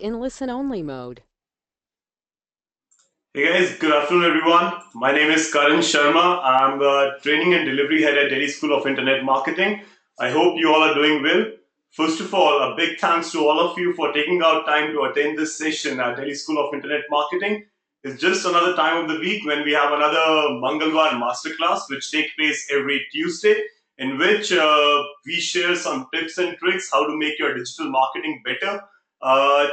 in listen-only mode. Hey guys, good afternoon everyone. My name is Karan Sharma. I'm the training and delivery head at Delhi School of Internet Marketing. I hope you all are doing well. First of all, a big thanks to all of you for taking out time to attend this session at Delhi School of Internet Marketing. It's just another time of the week when we have another Mangalwar masterclass which takes place every Tuesday, in which we share some tips and tricks how to make your digital marketing better.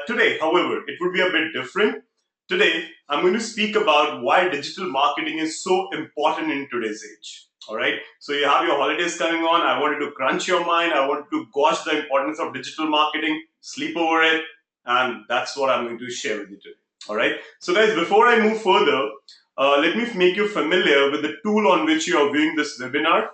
Today, however, it would be a bit different. Today, I'm going to speak about why digital marketing is so important in today's age. All right. So you have your holidays coming on. I wanted to crunch your mind. I wanted to gauge the importance of digital marketing, sleep over it, and that's what I'm going to share with you today. All right. So guys, before I move further, let me make you familiar with the tool on which you are viewing this webinar.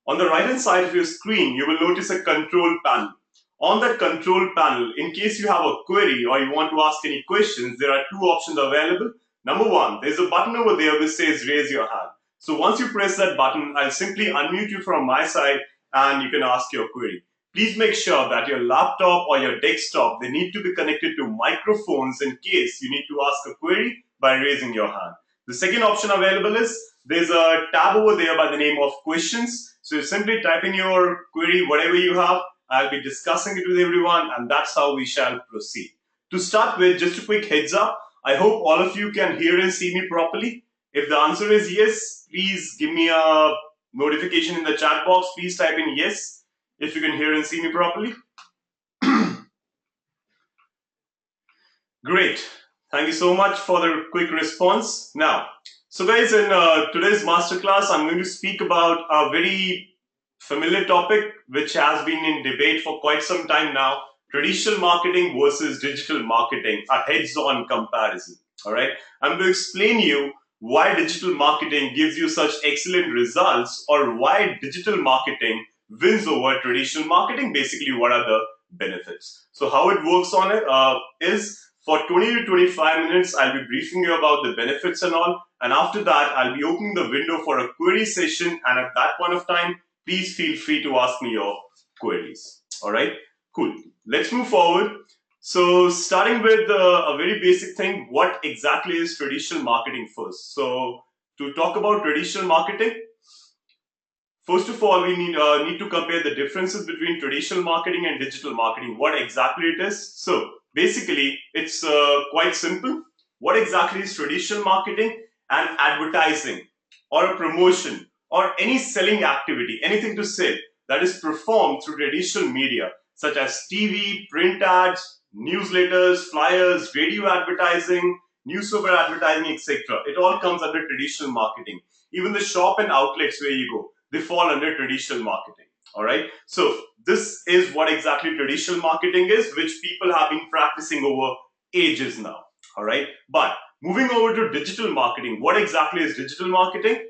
On the right hand side of your screen, you will notice a control panel. On that control panel, in case you have a query or you want to ask any questions, there are two options available. Number one, there's a button over there which says raise your hand. So once you press that button, I'll simply unmute you from my side and you can ask your query. Please make sure that your laptop or your desktop, they need to be connected to microphones in case you need to ask a query by raising your hand. The second option available is there's a tab over there by the name of questions. So you simply type in your query, whatever you have. I'll be discussing it with everyone, and that's how we shall proceed. To start with, just a quick heads up. I hope all of you can hear and see me properly. If the answer is yes, please give me a notification in the chat box. Please type in yes if you can hear and see me properly. Great. Thank you so much for the quick response. Now, so guys, in today's masterclass, I'm going to speak about a very familiar topic which has been in debate for quite some time now: traditional marketing versus digital marketing, a heads-on comparison. All right. I'm going to explain you why digital marketing gives you such excellent results, or why digital marketing wins over traditional marketing. Basically, what are the benefits? So how it works on it is for 20 to 25 minutes, I'll be briefing you about the benefits and all. And after that, I'll be opening the window for a query session. And at that point of time, please feel free to ask me your queries. All right, cool. Let's move forward. So starting with a very basic thing, what exactly is traditional marketing first? So to talk about traditional marketing, first of all, we need to compare the differences between traditional marketing and digital marketing. What exactly it is? So basically, it's quite simple. What exactly is traditional marketing? And advertising, or a promotion, or any selling activity, anything to sell that is performed through traditional media, such as TV, print ads, newsletters, flyers, radio advertising, newspaper advertising, etc. It all comes under traditional marketing. Even the shop and outlets where you go, they fall under traditional marketing. All right. So this is what exactly traditional marketing is, which people have been practicing over ages now. All right. But moving over to digital marketing, what exactly is digital marketing?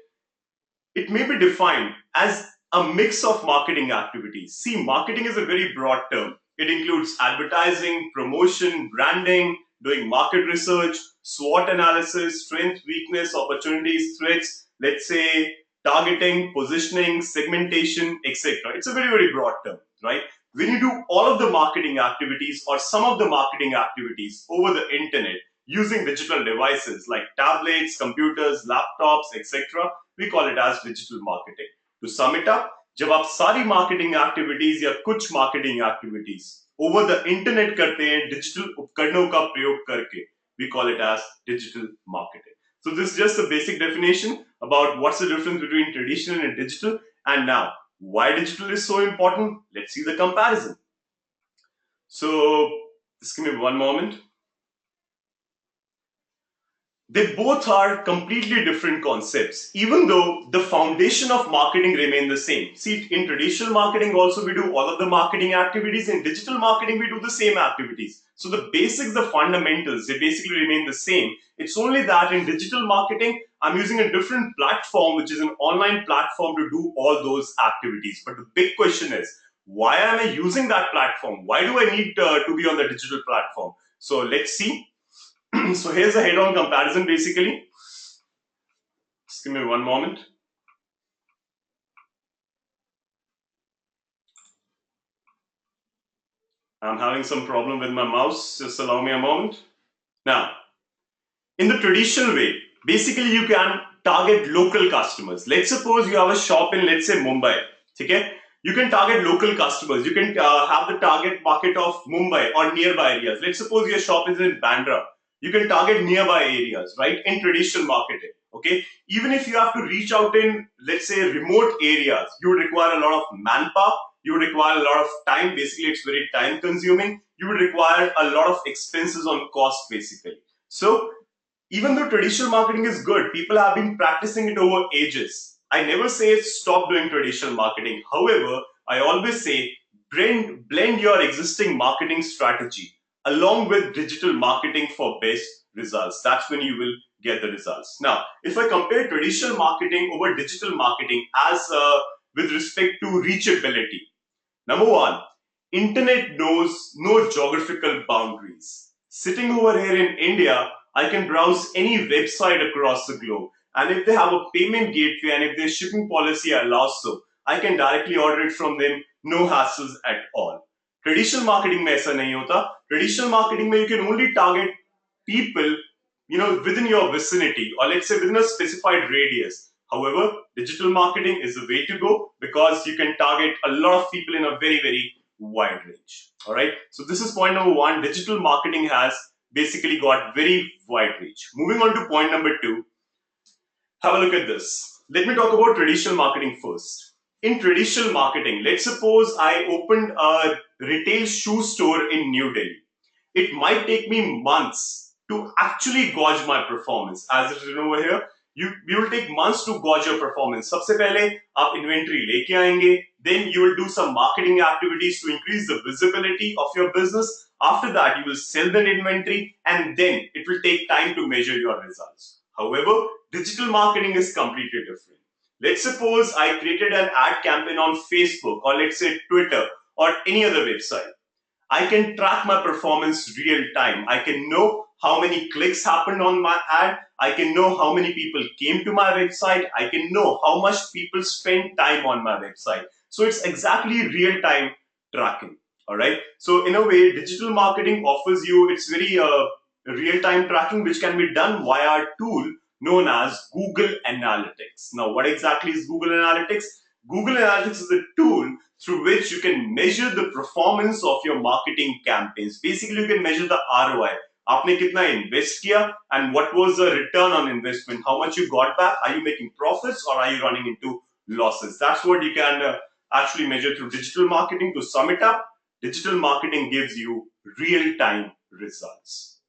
It may be defined as a mix of marketing activities. See, marketing is a very broad term. It includes advertising, promotion, branding, doing market research, SWOT analysis, strength, weakness, opportunities, threats, let's say targeting, positioning, segmentation, etc. It's a very, very broad term, right? When you do all of the marketing activities or some of the marketing activities over the internet using digital devices like tablets, computers, laptops, etc., we call it as digital marketing. To sum it up, जब आप सारी marketing activities या कुछ marketing activities over the internet करते हैं digital उपकरणों का प्रयोग करके, we call it as digital marketing. So this is just a basic definition about what's the difference between traditional and digital. And now, why digital is so important? Let's see the comparison. So just give me one moment. They both are completely different concepts, even though the foundation of marketing remain the same. See, in traditional marketing also we do all of the marketing activities. In digital marketing we do the same activities. So the basics, the fundamentals, they basically remain the same. It's only that in digital marketing I'm using a different platform, which is an online platform, to do all those activities. But the big question is, why am I using that platform? Why do I need to be on the digital platform? So let's see. So here's a head-on comparison basically. Just give me one moment. I'm having some problem with my mouse. Just allow me a moment. Now, in the traditional way, basically you can target local customers. Let's suppose you have a shop in, let's say, Mumbai. Okay? You can target local customers. You can have the target market of Mumbai or nearby areas. Let's suppose your shop is in Bandra. You can target nearby areas, right? In traditional marketing. Okay? Even if you have to reach out in, let's say, remote areas, you would require a lot of manpower. You would require a lot of time. Basically, it's very time consuming. You would require a lot of expenses on cost, basically. So even though traditional marketing is good, people have been practicing it over ages. I never say stop doing traditional marketing. However, I always say blend your existing marketing strategy along with digital marketing for best results. That's when you will get the results. Now, if I compare traditional marketing over digital marketing as with respect to reachability, number one, internet knows no geographical boundaries. Sitting over here in India, I can browse any website across the globe. And if they have a payment gateway and if their shipping policy allows so, I can directly order it from them, no hassles at all. Traditional marketing में ऐसा नहीं होता. Traditional marketing में you can only target people, within your vicinity or let's say within a specified radius. However, digital marketing is the way to go because you can target a lot of people in a very, very wide range. All right. So this is point number one. Digital marketing has basically got very wide reach. Moving on to point number two, have a look at this. Let me talk about traditional marketing first. In traditional marketing, let's suppose I opened a retail shoe store in New Delhi. It might take me months to actually gauge my performance. As it is written over here, you will take months to gauge your performance. सबसे पहले आप inventory लेके आएंगे, then you will do some marketing activities to increase the visibility of your business. After that, you will sell the inventory, and then it will take time to measure your results. However, digital marketing is completely different. Let's suppose I created an ad campaign on Facebook or let's say Twitter or any other website. I can track my performance real time. I can know how many clicks happened on my ad. I can know how many people came to my website. I can know how much people spend time on my website. So it's exactly real time tracking. All right. So in a way, digital marketing offers you, it's very real time tracking, which can be done via a tool known as Google Analytics. Now, what exactly is Google Analytics? Google Analytics is a tool through which you can measure the performance of your marketing campaigns. Basically, you can measure the ROI. आपने कितना invest किया and what was the return on investment? How much you got back? Are you making profits or are you running into losses? That's what you can actually measure through digital marketing. To sum it up, digital marketing gives you real-time results.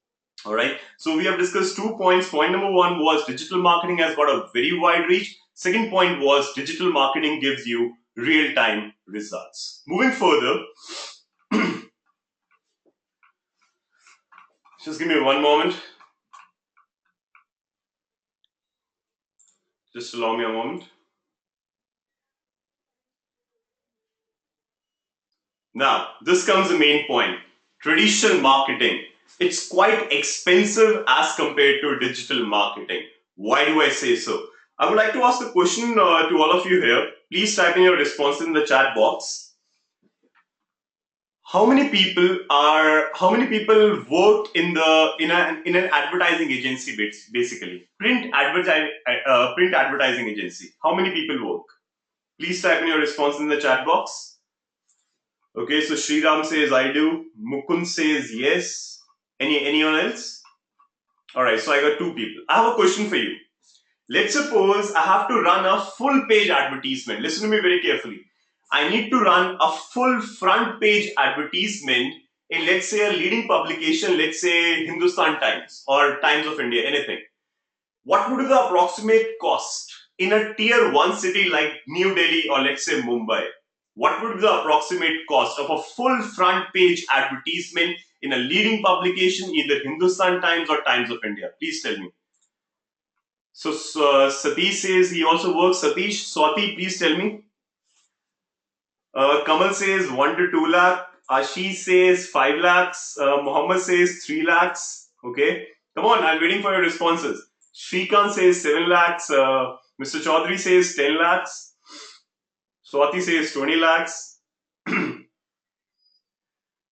All right. So we have discussed 2 points. Point number one was digital marketing has got a very wide reach. Second point was digital marketing gives you real-time results. Moving further, just give me one moment. Just allow me a moment. Now, this comes the main point. Traditional marketing, it's quite expensive as compared to digital marketing. Why do I say so? I would like to ask a question to all of you here. Please type in your response in the chat box. How many people work in an advertising agency, basically print advertising agency? How many people work? Please type in your response in the chat box. Okay, so Sriram says I do. Mukund says yes. Anyone else? All right, so I got two people. I have a question for you. Let's suppose I have to run a full page advertisement. Listen to me very carefully. I need to run a full front page advertisement in, let's say, a leading publication, let's say Hindustan Times or Times of India, anything. What would be the approximate cost in a tier 1 city like New Delhi or let's say Mumbai? What would be the approximate cost of a full front page advertisement in a leading publication, either Hindustan Times or Times of India? Please tell me. So Satish says he also works. Satish, Swati, please tell me. Kamal says 1 to 2 lakh. Ashish says 5 lakhs. Muhammad says 3 lakhs. Okay. Come on, I'm waiting for your responses. Shrikant says 7 lakhs. Mr. Chaudhary says 10 lakhs. Swati says 20 lakhs.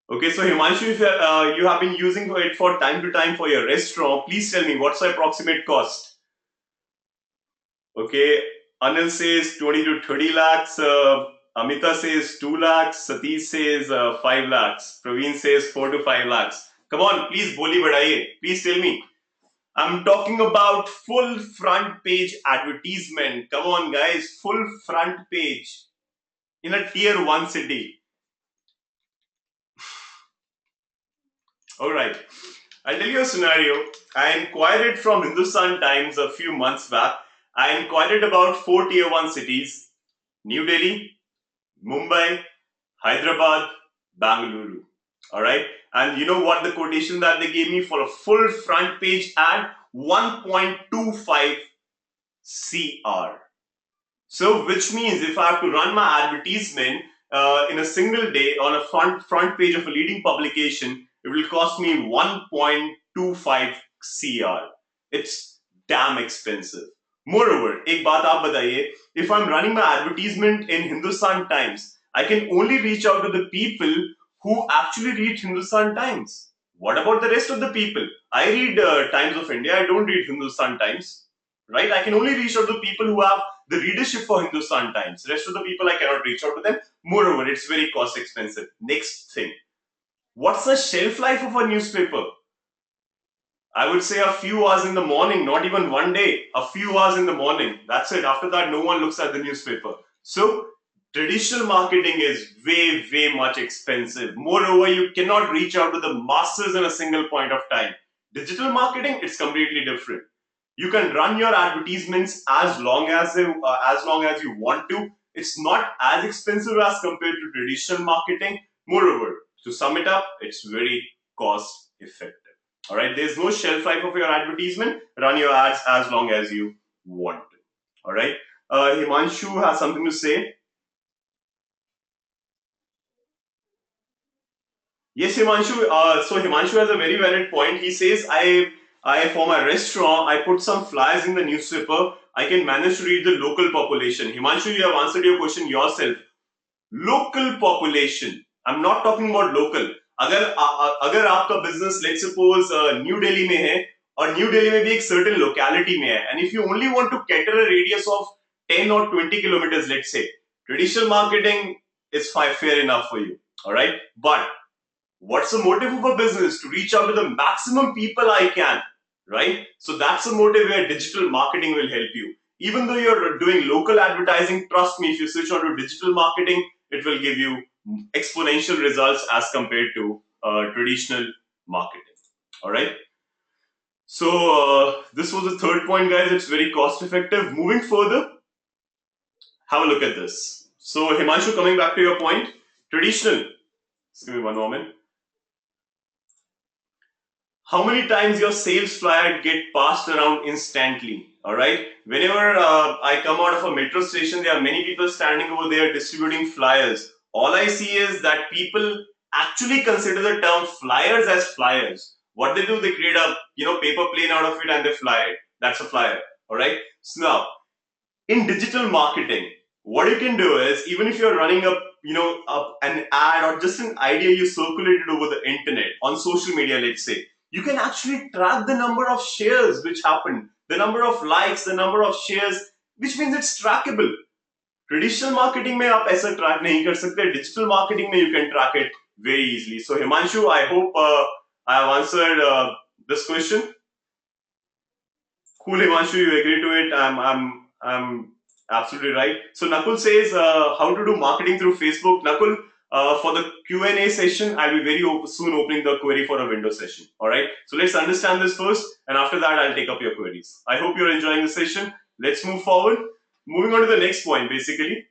Okay, so Himanshu, if you have been using it for time to time for your restaurant, please tell me what's the approximate cost. Okay, Anil says 20 to 30 lakhs. Amita says 2 lakhs. Satish says 5 lakhs. Praveen says 4 to 5 lakhs. Come on, please, boli badaiye. Please tell me. I'm talking about full front page advertisement. Come on, guys, full front page in a tier 1 city. All right. I'll tell you a scenario. I inquired it from Hindustan Times a few months back. I inquired about 4 tier 1 cities: New Delhi, Mumbai, Hyderabad, Bangalore. All right. And you know what the quotation that they gave me for a full front page ad? 1.25 CR. So, which means if I have to run my advertisement in a single day on a front page of a leading publication, it will cost me 1.25 CR. It's damn expensive. Moreover, एक बात आप बताइए, if I'm running my advertisement in Hindustan Times, I can only reach out to the people who actually read Hindustan Times. What about the rest of the people? I read Times of India. I don't read Hindustan Times, right? I can only reach out to people who have the readership for Hindustan Times. Rest of the people I cannot reach out to them. Moreover, it's very cost expensive. Next thing, what's the shelf life of a newspaper? I would say a few hours in the morning, not even one day, a few hours in the morning. That's it. After that, no one looks at the newspaper. So, traditional marketing is way much expensive. Moreover, you cannot reach out to the masses in a single point of time. Digital marketing, it's completely different. You can run your advertisements as long as you want to. It's not as expensive as compared to traditional marketing. Moreover, to sum it up, it's very cost effective. All right, there's no shelf life of your advertisement. Run your ads as long as you want to. All right, Himanshu has something to say. Yes, Himanshu. So Himanshu has a very valid point. He says, for my restaurant, I put some flyers in the newspaper. I can manage to reach the local population. Himanshu, you have answered your question yourself. Local population. I'm not talking about local. अगर आपका business, let's suppose, new Delhi में है और new Delhi में भी एक certain locality में है, and if you only want to cater a radius of 10 or 20 kilometers, let's say, traditional marketing is fair enough for you. All right, but what's the motive of a business? To reach out to the maximum people I can, right? So that's the motive where digital marketing will help you. Even though you're doing local advertising, trust me, if you switch on to digital marketing, it will give you exponential results as compared to traditional marketing. All right. So this was the third point, guys. It's very cost effective. Moving further, have a look at this. So Himanshu, coming back to your point, traditional. Just give me one moment. How many times your sales flyer get passed around instantly? All right. Whenever I come out of a metro station, there are many people standing over there distributing flyers. All I see is that people actually consider the term flyers as flyers. What they do, they create a paper plane out of it and they fly it. That's a flyer. All right. So now, in digital marketing, what you can do is, even if you're running an ad or just an idea you circulated over the internet on social media, let's say, you can actually track the number of shares which happened, the number of likes, the number of shares, which means it's trackable. Traditional marketing में आप ऐसा track नहीं कर सकते. Digital marketing में you can track it very easily. So Himanshu, I hope I have answered this question. Cool, Himanshu, you agree to it. I'm absolutely right. So Nakul says how to do marketing through Facebook. Nakul, for the Q&A session, I'll be very soon opening the query for a window session. All right. So let's understand this first, and after that, I'll take up your queries. I hope you're enjoying the session. Let's move forward. Moving on to the next point, basically.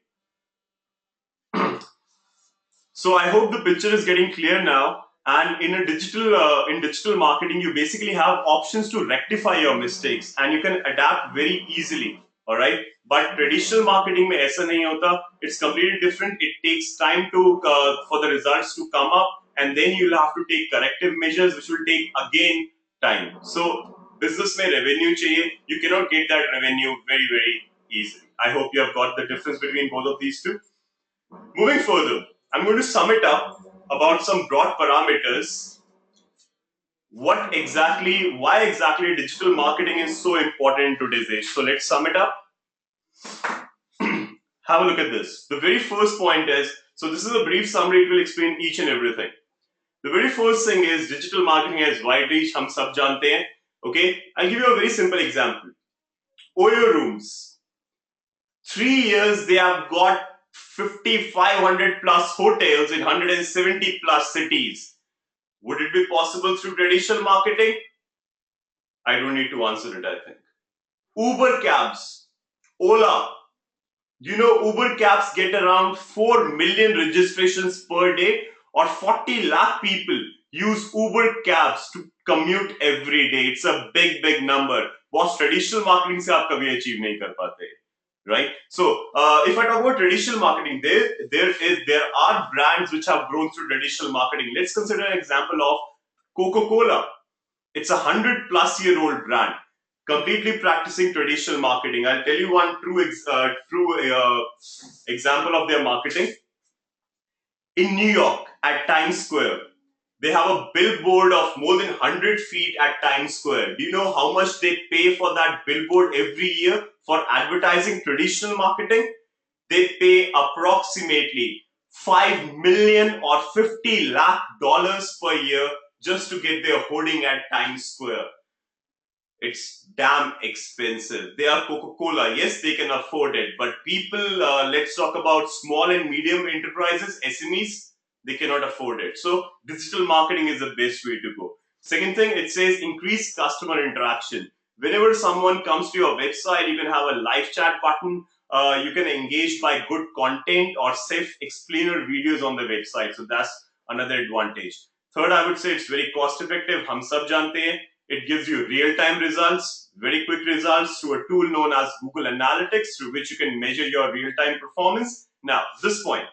So I hope the picture is getting clear now. And in digital marketing, you basically have options to rectify your mistakes, and you can adapt very easily. All right. But traditional marketing में ऐसा नहीं होता. It's completely different. It takes time to for the results to come up, and then you'll have to take corrective measures, which will take again time. So business में revenue चाहिए. You cannot get that revenue very easily. I hope you have got the difference between both of these two. Moving further, I'm going to sum it up. about some broad parameters. Why exactly digital marketing is so important in today's age. So let's sum it up. Have a look at this. The very first point is, so this is a brief summary, it will explain each and everything. The very first thing is digital marketing has wide reach, hum sab jante hain. Okay, I'll give you a very simple example. Oyo rooms. 3 years they have got 5,500 plus hotels in 170 plus cities. Would it be possible through traditional marketing? I don't need to answer it, I think. Uber cabs, Ola. You know, Uber cabs get around 4 million registrations per day, or 40 lakh people use Uber cabs to commute every day. It's a big, big number. बहुत traditional marketing से आप कभी achieve नहीं कर पाते, right? So, if I talk about traditional marketing, there are brands which have grown through traditional marketing. Let's consider an example of Coca-Cola. It's a 100-plus-year-old brand, completely practicing traditional marketing. I'll tell you one true example of their marketing. In New York, at Times Square, they have a billboard of more than 100 feet at Times Square. Do you know how much they pay for that billboard every year for advertising traditional marketing? They pay approximately 5 million or 50 lakh dollars per year just to get their hoarding at Times Square. It's damn expensive. They are Coca-Cola. Yes, they can afford it. But people, let's talk about small and medium enterprises, SMEs, they cannot afford it. So digital marketing is the best way to go. Second thing, it says increase customer interaction. Whenever someone comes to your website, you can have a live chat button. You can engage by good content or self-explainer videos on the website. So that's another advantage. Third, I would say it's very cost effective. Hum sab jante hain. It gives you real-time results, very quick results through a tool known as Google Analytics, through which you can measure your real-time performance. Now, this point,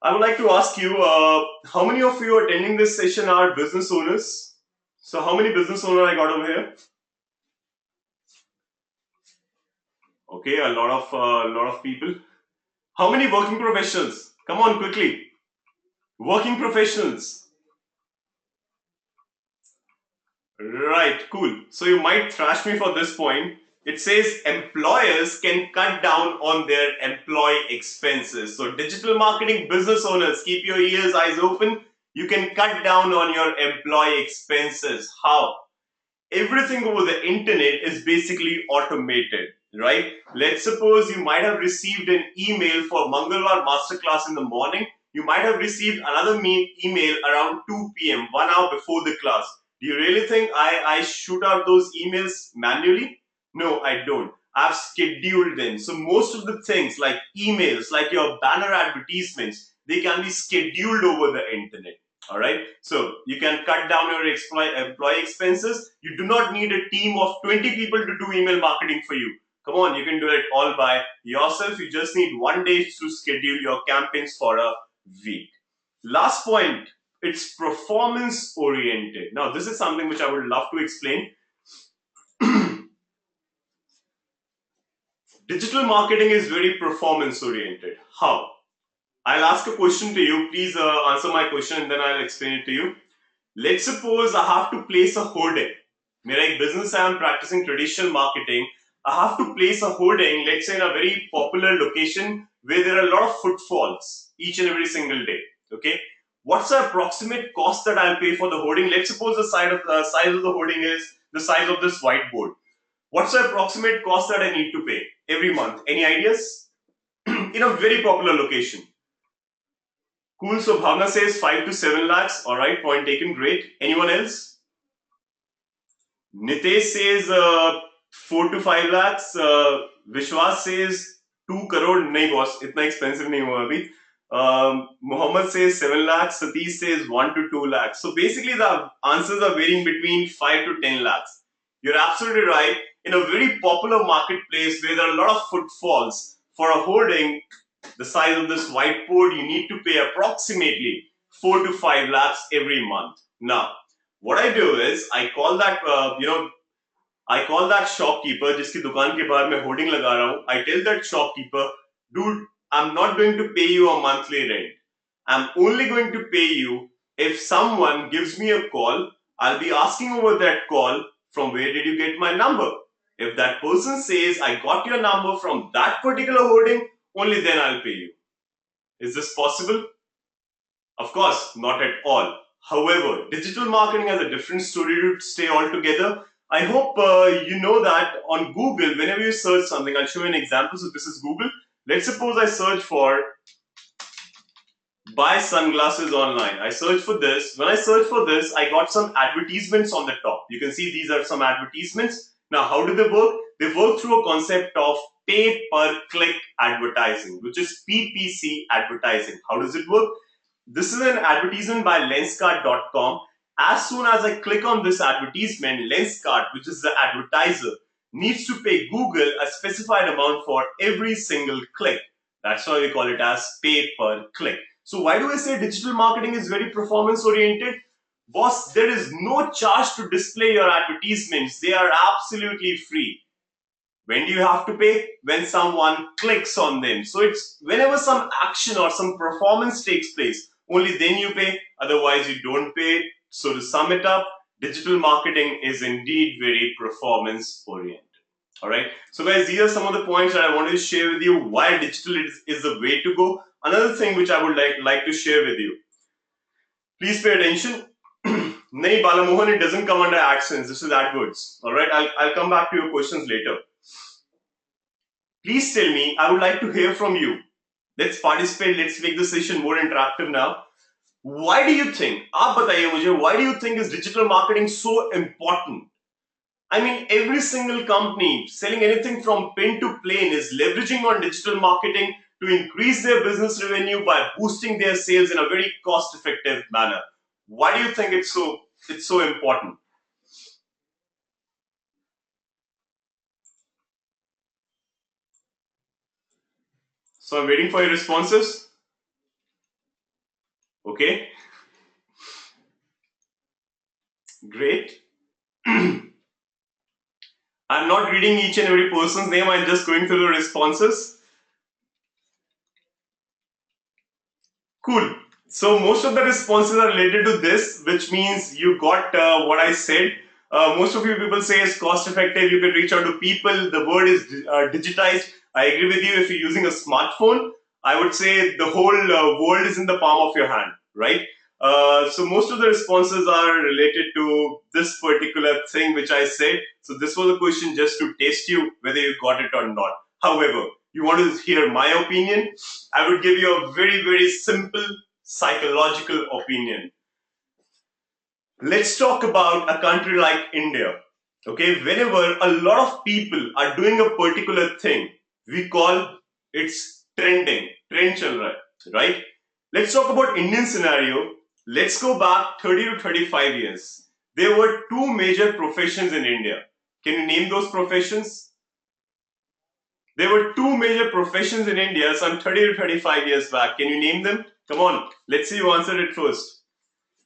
I would like to ask you, how many of you attending this session are business owners? So how many business owners I got over here? Okay, a lot of people. How many working professionals? Come on, quickly. Working professionals. Right, cool. So you might thrash me for this point. It says employers can cut down on their employee expenses. So digital marketing business owners, keep your ears, eyes open. You can cut down on your employee expenses. How? Everything over the internet is basically automated, right? Let's suppose you might have received an email for Mangalwar masterclass in the morning. You might have received another email around 2 p.m., 1 hour before the class. Do you really think I shoot out those emails manually? No, I don't. I've scheduled them. So most of the things like emails, like your banner advertisements, they can be scheduled over the internet. All right. So you can cut down your employee expenses. You do not need a team of 20 people to do email marketing for you. Come on, you can do it all by yourself. You just need 1 day to schedule your campaigns for a week. Last point, it's performance oriented. Now, this is something which I would love to explain. Digital marketing is very performance oriented. How? I'll ask a question to you. Please answer my question and then I'll explain it to you. Let's suppose I have to place a hoarding. मेरा एक business है, I'm practicing traditional marketing. I have to place a hoarding, let's say in a very popular location where there are a lot of footfalls each and every single day. Okay, what's the approximate cost that I'll pay for the hoarding? Let's suppose the size of the hoarding is the size of this whiteboard. What's the approximate cost that I need to pay every month? Any ideas? In a very popular location. Cool. So Bhavna says 5 to 7 lakhs. All right. Point taken. Great. Anyone else? Nitesh says 4 to 5 lakhs. Vishwas says 2 crore. Nahi boss. Itna expensive nahi hua abhi. Muhammad says 7 lakhs. Satish says 1 to 2 lakhs. So basically the answers are varying between 5 to 10 lakhs. You're absolutely right. In a very popular marketplace where there are a lot of footfalls, for a hoarding the size of this whiteboard, you need to pay approximately 4 to 5 lakhs every month. Now, what I do is I call that I call that shopkeeper जिसकी दुकान के बाहर मैं hoarding लगा रहा हूँ. I tell that shopkeeper, dude, I'm not going to pay you a monthly rent. I'm only going to pay you if someone gives me a call. I'll be asking over that call, from where did you get my number? If that person says, I got your number from that particular hoarding, only then I'll pay you. Is this possible? Of course, not at all. However, digital marketing has a different story to stay altogether. I hope you know that on Google, whenever you search something, I'll show you an example. So this is Google. Let's suppose I search for buy sunglasses online. I search for this. When I search for this, I got some advertisements on the top. You can see these are some advertisements. Now, how do they work? They work through a concept of pay per click advertising, which is PPC advertising. How does it work? This is an advertisement by Lenskart.com. As soon as I click on this advertisement, Lenskart, which is the advertiser, needs to pay Google a specified amount for every single click. That's why we call it as pay per click. So why do I say digital marketing is very performance oriented? Boss, there is no charge to display your advertisements. They are absolutely free. When do you have to pay? When someone clicks on them. So it's whenever some action or some performance takes place, only then you pay. Otherwise, you don't pay. So to sum it up, digital marketing is indeed very performance oriented. All right. So guys, these are some of the points that I wanted to share with you why digital is the way to go. Another thing which I would like to share with you. Please pay attention. Nahi, Balamohan, it doesn't come under AdSense. This is AdWords. All right. I'll come back to your questions later. Please tell me. I would like to hear from you. Let's participate. Let's make the session more interactive now. Why do you think? आप बताइए मुझे. Why do you think is digital marketing so important? I mean, every single company selling anything from pen to plane is leveraging on digital marketing to increase their business revenue by boosting their sales in a very cost-effective manner. Why do you think it's so important? So I'm waiting for your responses. Okay, great. I'm not reading each and every person's name. I'm just going through the responses. Cool. So most of the responses are related to this, which means you got what I said. Most of you people say it's cost effective. You can reach out to people. The word is digitized. I agree with you. If you're using a smartphone, I would say the whole world is in the palm of your hand, right? So most of the responses are related to this particular thing which I said. So this was a question just to test you whether you got it or not. However, you want to hear my opinion? I would give you a very, very simple psychological opinion. Let's talk about a country like India. Okay, whenever a lot of people are doing a particular thing, we call it's trending, trend chal raha hai, right? Let's talk about Indian scenario. Let's go back 30 to 35 years. There were two major professions in India. Can you name those professions? There were two major professions in India some 30 to 35 years back. Can you name them? Come on, let's see who answered it first.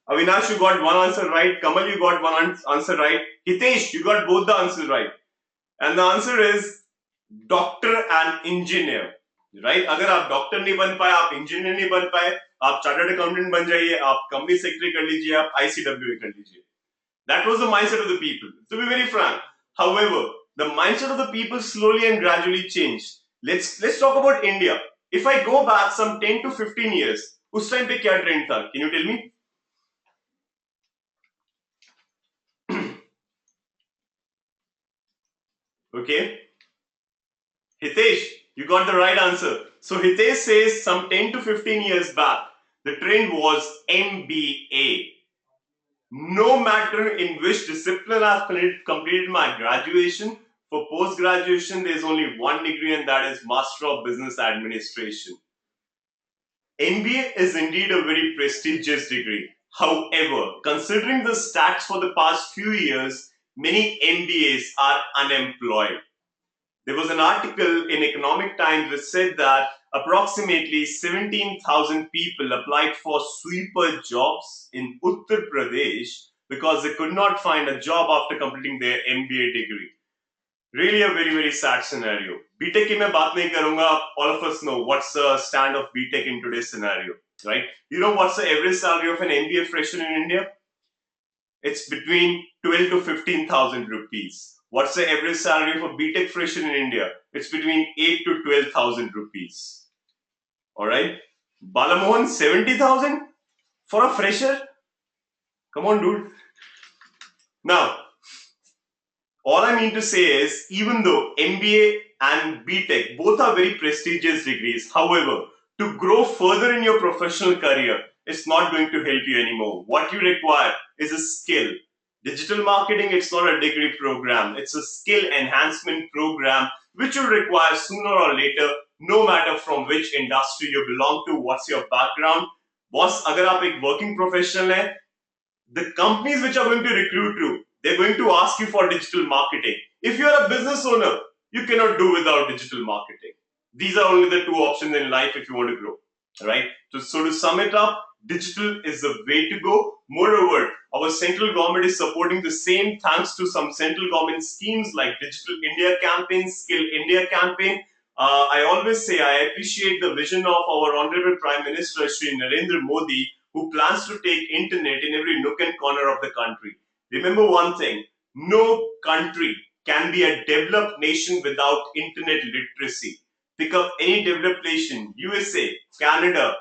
Avinash, you got one answer right. Kamal, you got one answer right. Hitesh, you got both the answers right. And the answer is doctor and engineer. Right? अगर आप doctor नहीं बन पाए, आप engineer नहीं बन पाए, आप चार्टर्ड अकाउंटेंट बन जाइए, आप कंपनी सेक्रेटरी कर लीजिए, आप ICWA कर लीजिए. That was the mindset of the people. To be very frank. However, the mindset of the people slowly and gradually changed. Let's talk about India. If I go back some 10 to 15 years, उस time पे क्या trend था? Can you tell me? Okay. Hitesh, you got the right answer. So Hitesh says some 10 to 15 years back, the trend was MBA. No matter in which discipline I've completed my graduation, for post-graduation, there's only one degree, and that is Master of Business Administration. MBA is indeed a very prestigious degree. However, considering the stats for the past few years, many MBAs are unemployed. There was an article in Economic Times which said that approximately 17,000 people applied for sweeper jobs in Uttar Pradesh because they could not find a job after completing their MBA degree. Really a very, very sad scenario. BTech की मैं बात नहीं करूंगा. All of us know what's the stand of BTech in today's scenario. right? You know what's the average salary of an MBA fresher in India? It's between 12 to 15,000 rupees. What's the average salary of a BTech fresher in India? It's between 8 to 12,000 rupees. All right. Balamohan, 70,000 for a fresher? Come on, dude. Now, all I mean to say is, even though MBA and BTech both are very prestigious degrees, however, to grow further in your professional career, it's not going to help you anymore. What you require is a skill. Digital marketing, it's not a degree program, it's a skill enhancement program which will require sooner or later, no matter from which industry you belong to, what's your background. Boss, अगर आप एक working professional है, the companies which are going to recruit you, they're going to ask you for digital marketing. If you are a business owner, you cannot do without digital marketing. These are only the two options in life if you want to grow, right? So to sum it up, digital is the way to go. Moreover, our central government is supporting the same thanks to some central government schemes like Digital India Campaign, Skill India Campaign. I always say I appreciate the vision of our Honorable Prime Minister Shri Narendra Modi, who plans to take internet in every nook and corner of the country. Remember one thing, no country can be a developed nation without internet literacy. Pick up any developed nation, USA, Canada,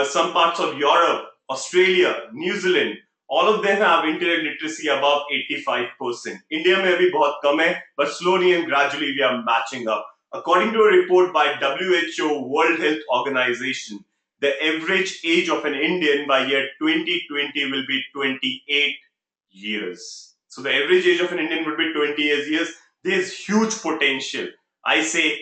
some parts of Europe, Australia, New Zealand, all of them have internet literacy above 85%. India may be बहुत कम है, but slowly and gradually we are matching up. According to a report by WHO, World Health Organization, the average age of an Indian by year 2020 will be 28 years. So the average age of an Indian would be 28 years. There's huge potential. I say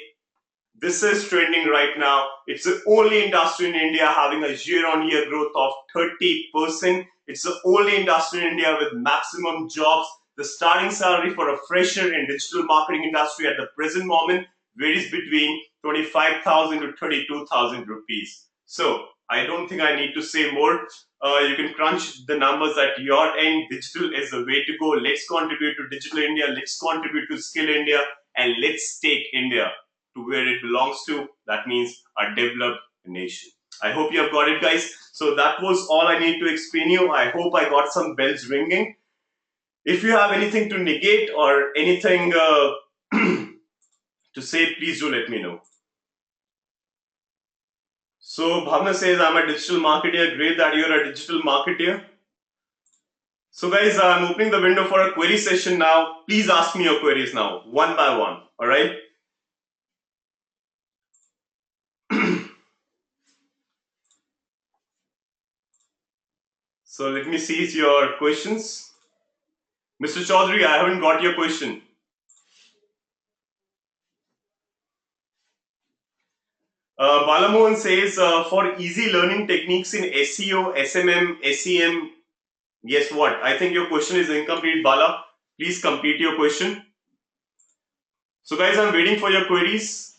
this is trending right now. It's the only industry in India having a year-on-year growth of 30%. It's the only industry in India with maximum jobs. The starting salary for a fresher in digital marketing industry at the present moment varies between 25,000 to 32,000 rupees. So I don't think I need to say more. You can crunch the numbers at your end. Digital is the way to go. Let's contribute to Digital India. Let's contribute to Skill India, and let's take India to where it belongs to. That means a developed nation. I hope you have got it, guys. So that was all I need to explain you. I hope I got some bells ringing. If you have anything to negate or anything to say, please do let me know. So Bhavna says, I'm a digital marketer. Great that you're a digital marketer. So guys, I'm opening the window for a query session now. Please ask me your queries now, one by one. All right. So let me see your questions. Mr. Chaudhary, I haven't got your question. Balamohan says, for easy learning techniques in SEO, SMM, SEM, guess what? I think your question is incomplete, Bala. Please complete your question. So guys, I'm waiting for your queries.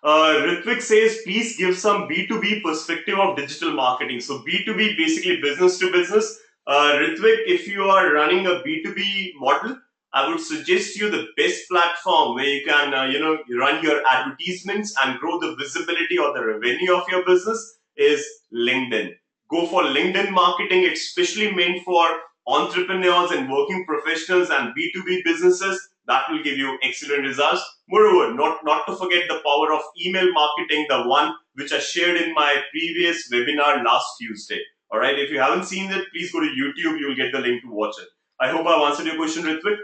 Ritvik says, please give some B2B perspective of digital marketing. So B2B, basically business to business. Ritvik, if you are running a B2B model, I would suggest you the best platform where you can, run your advertisements and grow the visibility or the revenue of your business is LinkedIn. Go for LinkedIn marketing. It's specially meant for entrepreneurs and working professionals and B2B businesses. That will give you excellent results. Moreover, not to forget the power of email marketing, the one which I shared in my previous webinar last Tuesday. All right, if you haven't seen it, please go to YouTube. You'll get the link to watch it. I hope I've answered your question, Ritvik.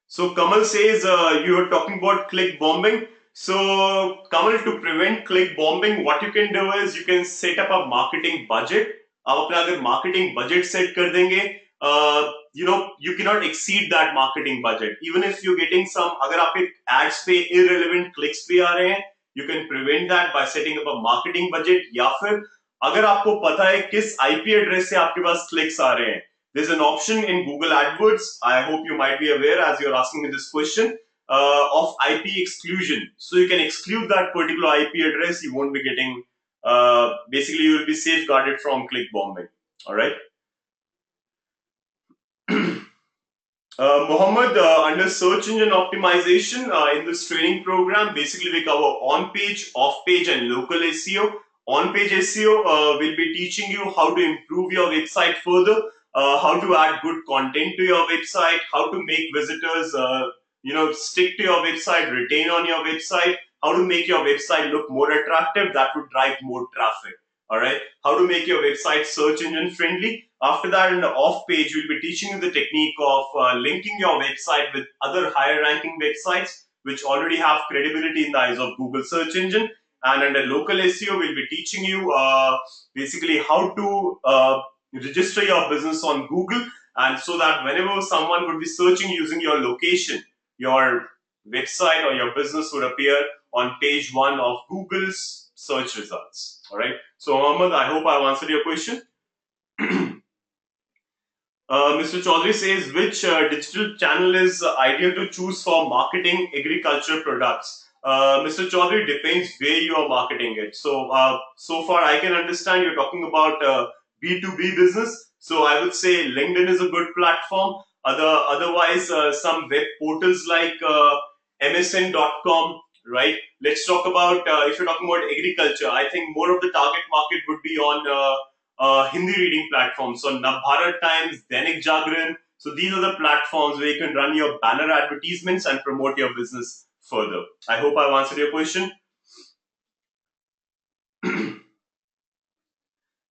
So Kamal says you are talking about click bombing. So Kamal, to prevent click bombing, what you can do is you can set up a marketing budget. आप अपना अगर marketing budget set कर देंगे, you cannot exceed that marketing budget. Even if you're getting some, अगर आपके ads पे irrelevant clicks भी आ रहे हैं, you can prevent that by setting up a marketing budget. या फिर अगर आपको पता है किस IP address से आपके पास clicks आ रहे हैं, there's an option in Google AdWords. I hope you might be aware as you're asking me this question of IP exclusion. So you can exclude that particular IP address. You won't be getting, basically you will be safeguarded from click bombing. All right. Mohammed, under search engine optimization in this training program, basically we cover on-page, off-page, and local SEO. On-page SEO will be teaching you how to improve your website further, how to add good content to your website, how to make visitors, stick to your website, retain on your website, how to make your website look more attractive. That would drive more traffic. All right, how to make your website search engine friendly. After that, in the off page, we'll be teaching you the technique of linking your website with other higher ranking websites which already have credibility in the eyes of Google search engine. And under local SEO, we'll be teaching you basically how to register your business on Google, and so that whenever someone would be searching using your location, your website or your business would appear on page one of Google's search results. All right. So, Mohammed, I hope I've answered your question. Mr. Chaudhary says, which digital channel is ideal to choose for marketing agriculture products? Mr. Chaudhary, depends where you are marketing it. So far I can understand you're talking about B2B business. So I would say LinkedIn is a good platform. Otherwise, some web portals like MSN.com, right? Let's talk about, if you're talking about agriculture, I think more of the target market would be on Hindi reading platforms. So Navbharat Times, Dainik Jagran. So these are the platforms where you can run your banner advertisements and promote your business further. I hope I've answered your question.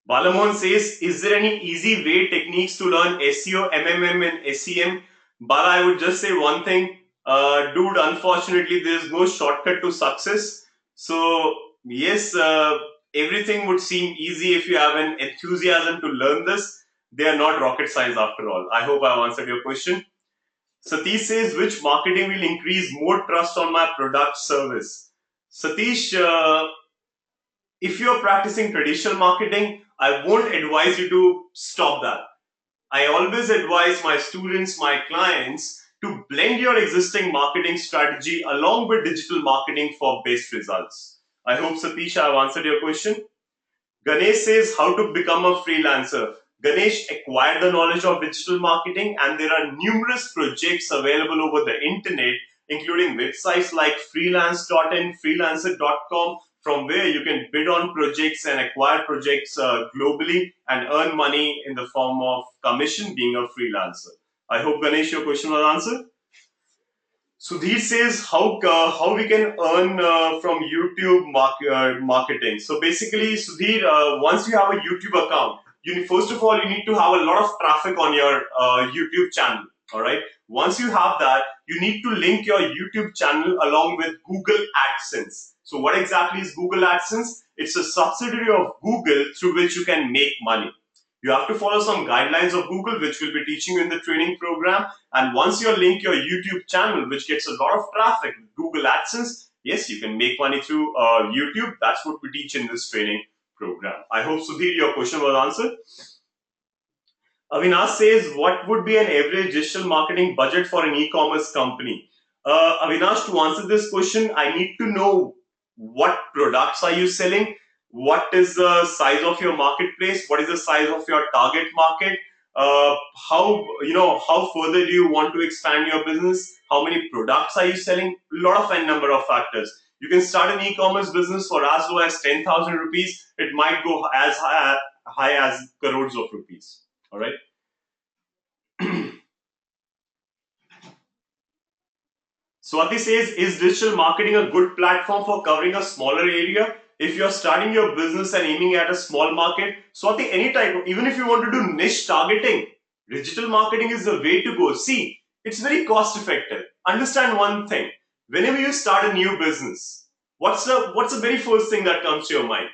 Balamohan says, is there any easy way techniques to learn SEO, MMM and SEM? Bala, I would just say one thing. Dude, unfortunately, there is no shortcut to success. So, yes, everything would seem easy if you have an enthusiasm to learn this. They are not rocket science after all. I hope I've answered your question. Satish says, which marketing will increase more trust on my product service? Satish, if you're practicing traditional marketing, I won't advise you to stop that. I always advise my students, my clients, to blend your existing marketing strategy along with digital marketing for best results. I hope, Satish, I have answered your question. Ganesh says, how to become a freelancer. Ganesh acquired the knowledge of digital marketing, and there are numerous projects available over the internet, including websites like freelance.in, freelancer.com, from where you can bid on projects and acquire projects globally and earn money in the form of commission being a freelancer. I hope, Ganesh, your question was answered. Sudhir says how we can earn from YouTube marketing. So basically, Sudhir, once you have a YouTube account, first of all you need to have a lot of traffic on your YouTube channel. All right. Once you have that, you need to link your YouTube channel along with Google AdSense. So what exactly is Google AdSense? It's a subsidiary of Google through which you can make money. You have to follow some guidelines of Google, which we'll be teaching you in the training program. And once you link your YouTube channel, which gets a lot of traffic with Google AdSense, yes, you can make money through YouTube. That's what we teach in this training program. I hope, Sudhir, your question was answered. Avinash says, what would be an average digital marketing budget for an e-commerce company? Avinash, to answer this question, I need to know what products are you selling, what is the size of your marketplace, what is the size of your target market, how further do you want to expand your business, how many products are you selling, a lot of n number of factors. You can start an e-commerce business for as low as 10,000 rupees. It might go as high as crores of rupees. All right. Swati says, is digital marketing a good platform for covering a smaller area? If you're starting your business and aiming at a small market, Swati, any type, even if you want to do niche targeting, digital marketing is the way to go. See, it's very cost effective. Understand one thing. Whenever you start a new business, what's the very first thing that comes to your mind?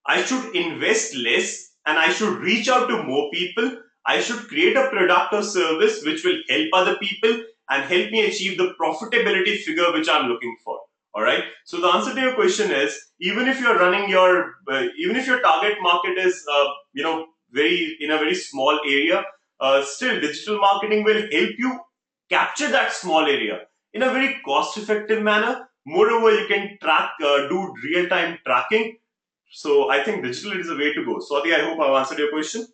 I should invest less and I should reach out to more people. I should create a product or service which will help other people and help me achieve the profitability figure which I'm looking for. All right. So the answer to your question is, even if you're running your, even if your target market is, very in a very small area, still digital marketing will help you capture that small area in a very cost-effective manner. Moreover, you can do real-time tracking. So I think digital is a way to go. Swati, I hope I've answered your question.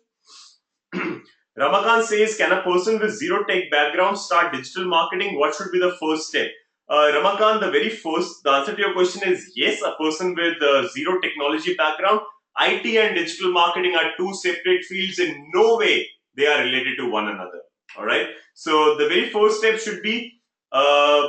Ramakant says, can a person with zero tech background start digital marketing? What should be the first step? Ramakant, the answer to your question is yes, a person with zero technology background. IT and digital marketing are two separate fields. In no way they are related to one another. All right. So the very first step should be uh,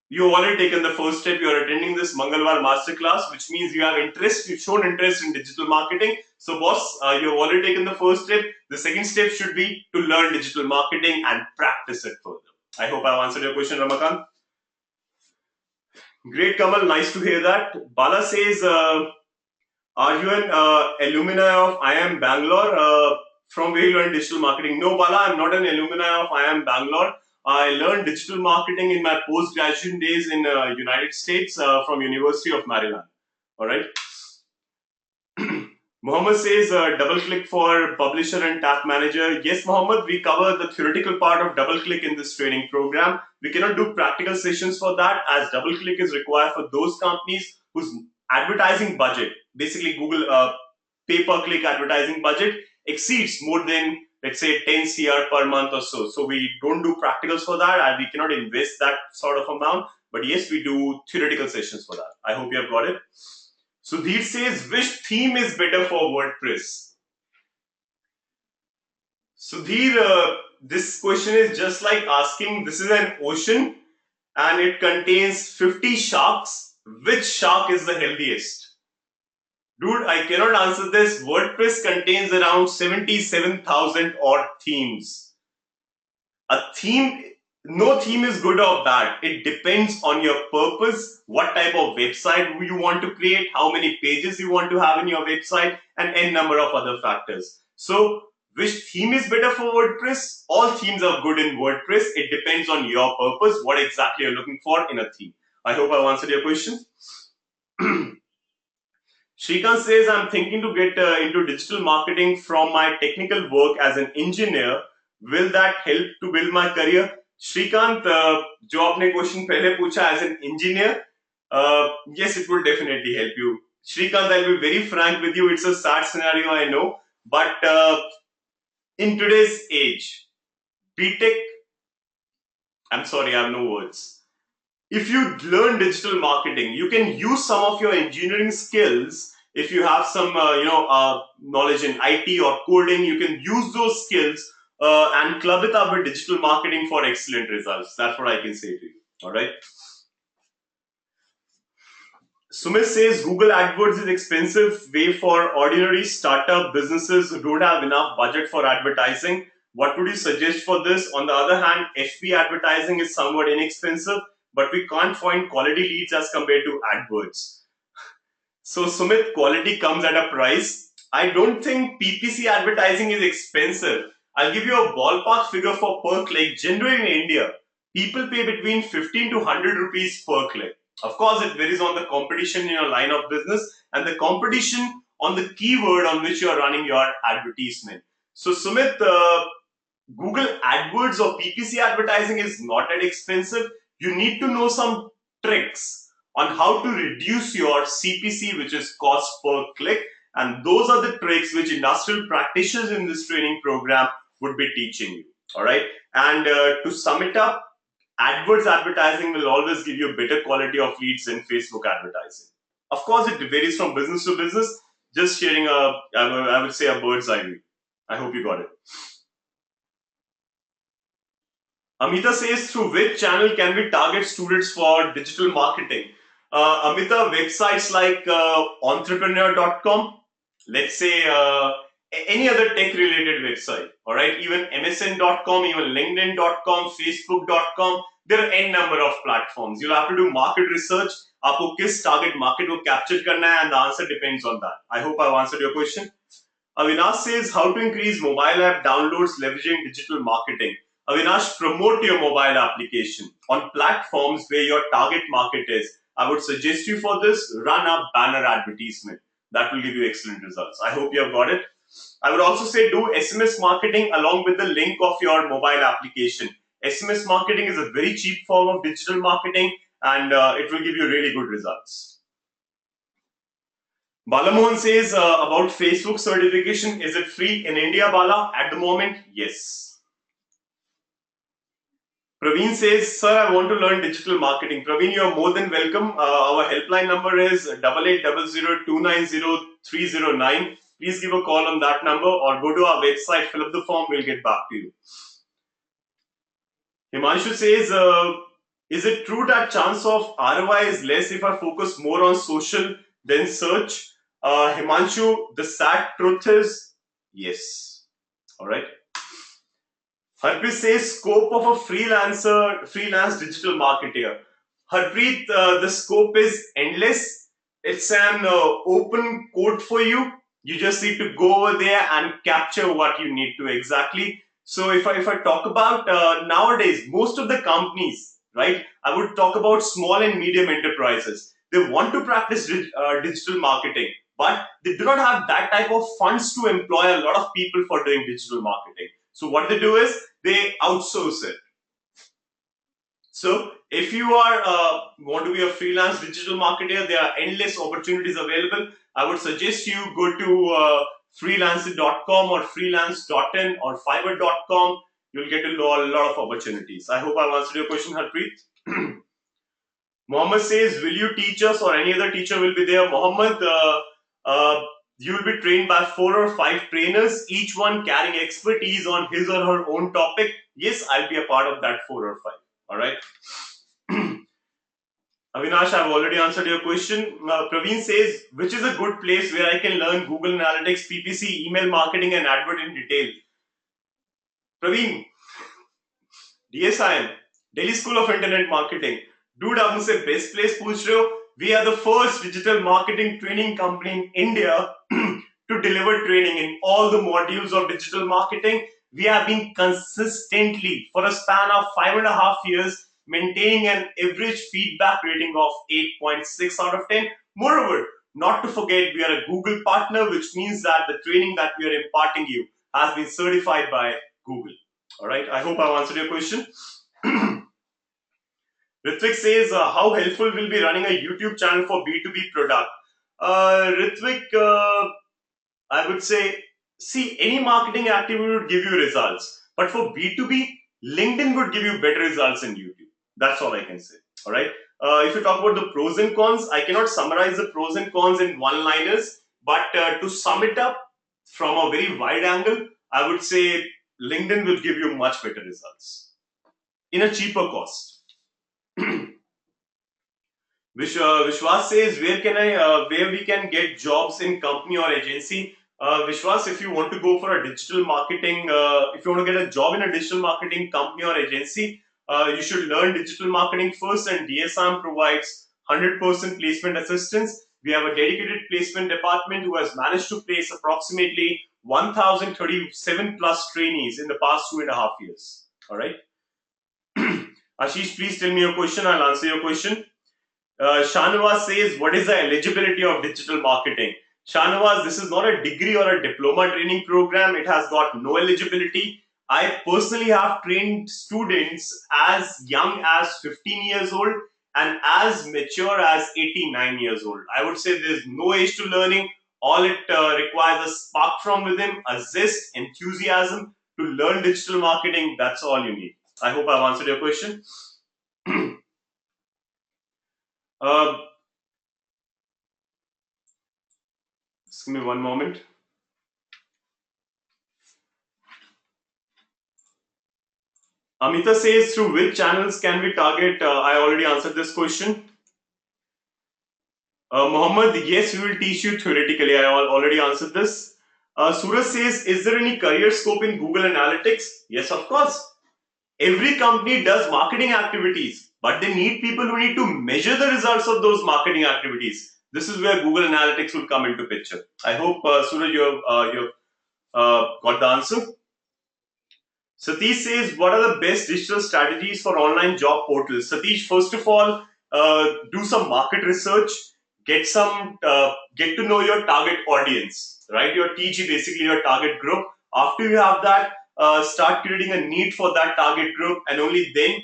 you've already taken the first step. You are attending this Mangalwar masterclass, which means you have interest. You've shown interest in digital marketing. So, boss, you have already taken the first step. The second step should be to learn digital marketing and practice it further. I hope I've answered your question, Ramakant. Great, Kamal. Nice to hear that. Bala says, are you an alumni of IIM Bangalore? From where you learned digital marketing? No, Bala, I'm not an alumni of IIM Bangalore. I learned digital marketing in my post-graduate days in United States from University of Maryland. All right. Mohammed says double click for publisher and tag manager. Yes, Mohammed, we cover the theoretical part of double click in this training program. We cannot do practical sessions for that as double click is required for those companies whose advertising budget, basically Google pay per click advertising budget, exceeds more than let's say 10 CR per month or so. So we don't do practicals for that and we cannot invest that sort of amount. But yes, we do theoretical sessions for that. I hope you have got it. Sudhir says, which theme is better for WordPress? Sudhir, this question is just like asking, this is an ocean and it contains 50 sharks. Which shark is the healthiest? Dude, I cannot answer this. WordPress contains around 77,000 odd themes. A theme, no theme is good or bad. It depends on your purpose, what type of website you want to create, how many pages you want to have in your website, and n number of other factors. So, which theme is better for WordPress? All themes are good in WordPress. It depends on your purpose, what exactly you're looking for in a theme. I hope I've answered your question. Shrikant says, I'm thinking to get into digital marketing from my technical work as an engineer. Will that help to build my career? Shrikant, जो आपने question पहले पूछा as an engineer, yes, it will definitely help you. Shrikant, I'll be very frank with you. It's a sad scenario, I know, but in today's age, BTech, I'm sorry, I have no words. If you learn digital marketing, you can use some of your engineering skills. If you have some, knowledge in IT or coding, you can use those skills and club it up with digital marketing for excellent results. That's what I can say to you. All right. Sumit says Google AdWords is expensive way for ordinary startup businesses who don't have enough budget for advertising. What would you suggest for this? On the other hand, FB advertising is somewhat inexpensive, but we can't find quality leads as compared to AdWords. So Sumit, quality comes at a price. I don't think PPC advertising is expensive. I'll give you a ballpark figure for per click. Generally in India, people pay between 15 to 100 rupees per click. Of course, it varies on the competition in your line of business and the competition on the keyword on which you are running your advertisement. So Sumit, Google AdWords or PPC advertising is not that expensive. You need to know some tricks on how to reduce your CPC, which is cost per click. And those are the tricks which industrial practitioners in this training program would be teaching you. All right. And to sum it up, AdWords advertising will always give you a better quality of leads than Facebook advertising. Of course, it varies from business to business. Just sharing I would say a bird's eye view. I hope you got it. Amita says, through which channel can we target students for digital marketing? Amita, websites like entrepreneur.com, let's say any other tech related website, all right, even msn.com, even linkedin.com, facebook.com, there are n number of platforms. You'll have to do market research. आपको किस target market को capture करना है, and the answer depends on that. I hope I've answered your question. Avinash says, how to increase mobile app downloads leveraging digital marketing. Avinash, promote your mobile application on platforms where your target market is. I would suggest you for this, run a banner advertisement. That will give you excellent results. I hope you have got it. I would also say do SMS marketing along with the link of your mobile application. SMS marketing is a very cheap form of digital marketing and it will give you really good results. Balamohan says about Facebook certification, is it free in India, Bala? At the moment, yes. Praveen says, sir, I want to learn digital marketing. Praveen, you are more than welcome. Our helpline number is 8800290309. Please give a call on that number or go to our website, fill up the form, we'll get back to you. Himanshu says, is it true that chance of ROI is less if I focus more on social than search? Himanshu, the sad truth is yes. All right. Harpreet says scope of a freelance digital marketer. Harpreet, the scope is endless. It's an open code for you. You just need to go over there and capture what you need to exactly. So if I talk about nowadays, most of the companies, right? I would talk about small and medium enterprises. They want to practice digital marketing, but they do not have that type of funds to employ a lot of people for doing digital marketing. So what they do is they outsource it. So if you are want to be a freelance digital marketer, there are endless opportunities available. I would suggest you go to freelancer.com or freelance.in or fiverr.com. You'll get a lot of opportunities. I hope I've answered your question, Harpreet. Mohammed says, will you teach us or any other teacher will be there? Mohammed, you will be trained by 4 or 5 trainers, each one carrying expertise on his or her own topic. Yes, I'll be a part of that 4 or 5. All right. Avinash, I've already answered your question. Praveen says, which is a good place where I can learn Google Analytics, PPC, email marketing, and advert in detail? Praveen, DSIM, Delhi School of Internet Marketing. Dude, आप मुझसे best place पूछ रहे हो? We are the first digital marketing training company in India to deliver training in all the modules of digital marketing. We have been consistently, for a span of 5.5 years, maintaining an average feedback rating of 8.6 out of 10. Moreover, not to forget, we are a Google partner, which means that the training that we are imparting you has been certified by Google. All right, I hope I've answered your question. Ritvik says, how helpful will be running a YouTube channel for B2B product? Ritvik, I would say, see, any marketing activity would give you results. But for B2B, LinkedIn would give you better results than YouTube. That's all I can say. All right. If you talk about the pros and cons, I cannot summarize the pros and cons in one-liners. But to sum it up from a very wide angle, I would say LinkedIn will give you much better results in a cheaper cost. Vishwas says, where we can get jobs in company or agency? Vishwas, if you want to go for a digital marketing, if you want to get a job in a digital marketing company or agency, you should learn digital marketing first, and DSIM provides 100% placement assistance. We have a dedicated placement department who has managed to place approximately 1,037 plus trainees in the past 2.5 years. All right. Ashish, please tell me your question. I'll answer your question. Shanawaz says, what is the eligibility of digital marketing? Shanawaz, this is not a degree or a diploma training program. It has got no eligibility. I personally have trained students as young as 15 years old and as mature as 89 years old. I would say there's no age to learning. All it requires a spark from within, a zest, enthusiasm to learn digital marketing. That's all you need. I hope I've answered your question. Just give me one moment. Amita says, through which channels can we target? I already answered this question. Mohammed, yes, we will teach you theoretically. I already answered this. Suraj says, is there any career scope in Google Analytics? Yes, of course. Every company does marketing activities, but they need people who need to measure the results of those marketing activities. This is where Google Analytics will come into picture. I hope, Suraj, you have got the answer. Satish says, what are the best digital strategies for online job portals? Satish, first of all, do some market research, get to know your target audience, right? Your TG, basically your target group. After you have that, start creating a need for that target group, and only then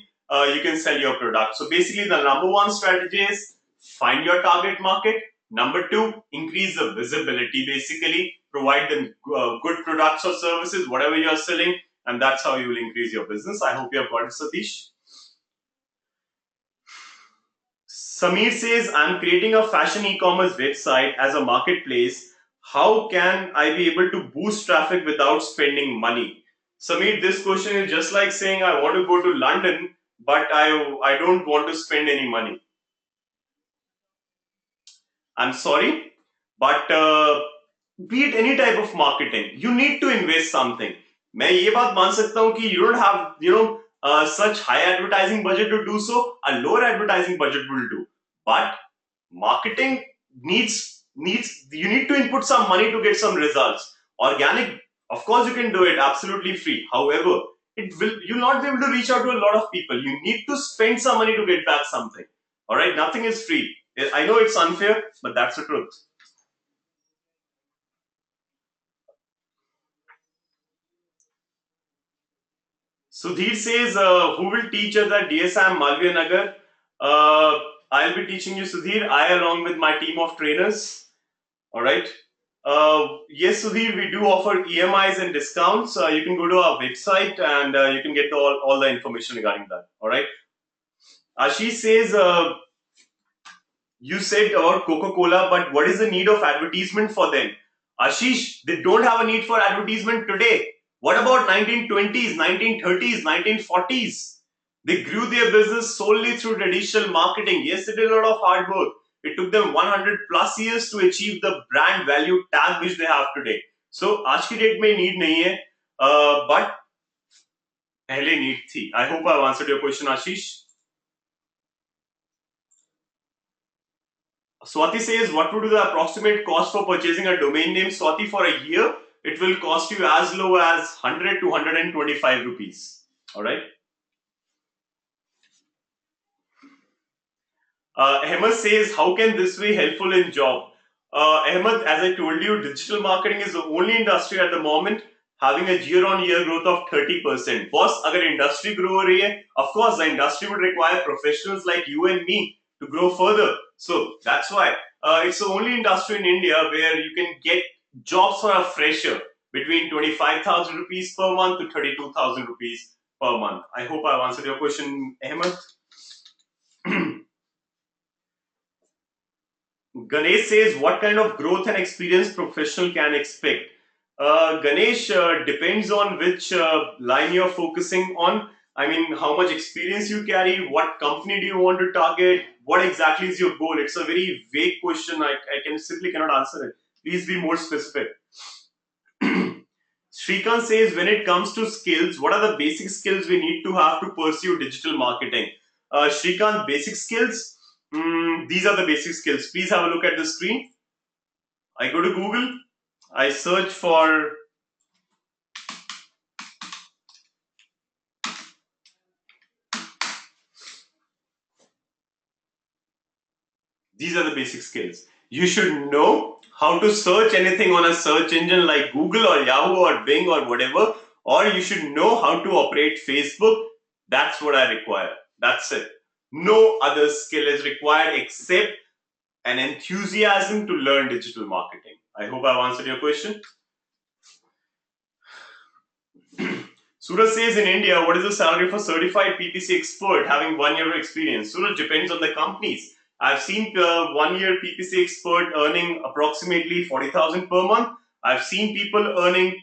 you can sell your product. So basically, the number one strategy is find your target market. Number two, increase the visibility. Basically, provide them good products or services, whatever you are selling, and that's how you will increase your business. I hope you have got it, Satish. Samir says, I'm creating a fashion e-commerce website as a marketplace. How can I be able to boost traffic without spending money? Samir, this question is just like saying I want to go to London, but I don't want to spend any money. I'm sorry, but be it any type of marketing, you need to invest something. मैं ये बात मान सकता हूँ कि you don't have such high advertising budget to do so. A lower advertising budget will do, but marketing needs you need to input some money to get some results. Organic, of course, you can do it absolutely free. However, you'll not be able to reach out to a lot of people. You need to spend some money to get back something. All right, nothing is free. I know it's unfair, but that's the truth. Sudhir says, who will teach us at DSIM Malviya Nagar? I'll be teaching you, Sudhir. I, along with my team of trainers. All right. Yes, Sudhir, we do offer EMIs and discounts. You can go to our website and you can get all the information regarding that. All right. Ashish says, you said about Coca-Cola, but what is the need of advertisement for them? Ashish, they don't have a need for advertisement today. What about 1920s, 1930s, 1940s? They grew their business solely through traditional marketing. Yes, they did a lot of hard work. It took them 100 plus years to achieve the brand value tag which they have today. So, आज की date में need नहीं है, but पहले need थी. I hope I've answered your question, Ashish. Swati says, what would be the approximate cost for purchasing a domain name? Swati, for a year, it will cost you as low as 100 to 125 rupees. All right. Ahmed says, how can this be helpful in job? Ahmed, as I told you, digital marketing is the only industry at the moment having a year-on-year growth of 30%. Boss, agar industry grow rahi hai, of course, the industry would require professionals like you and me to grow further. So that's why it's the only industry in India where you can get jobs for a fresher between 25,000 rupees per month to 32,000 rupees per month. I hope I've answered your question, Ahmed. Ganesh says, what kind of growth and experience professional can expect? Ganesh, depends on which line you're focusing on. I mean, how much experience you carry, what company do you want to target, what exactly is your goal? It's a very vague question. I can simply cannot answer it. Please be more specific. Shrikant says, when it comes to skills, what are the basic skills we need to have to pursue digital marketing? Shrikant, basic skills. These are the basic skills. Please have a look at the screen. I go to Google. I search for these are the basic skills. You should know how to search anything on a search engine like Google or Yahoo or Bing or whatever, or you should know how to operate Facebook. That's what I require. That's it. No other skill is required except an enthusiasm to learn digital marketing. I hope I've answered your question. Suraj says, in India, what is the salary for certified PPC expert having 1 year of experience? Suraj, depends on the companies. I've seen 1 year PPC expert earning approximately 40,000 per month. I've seen people earning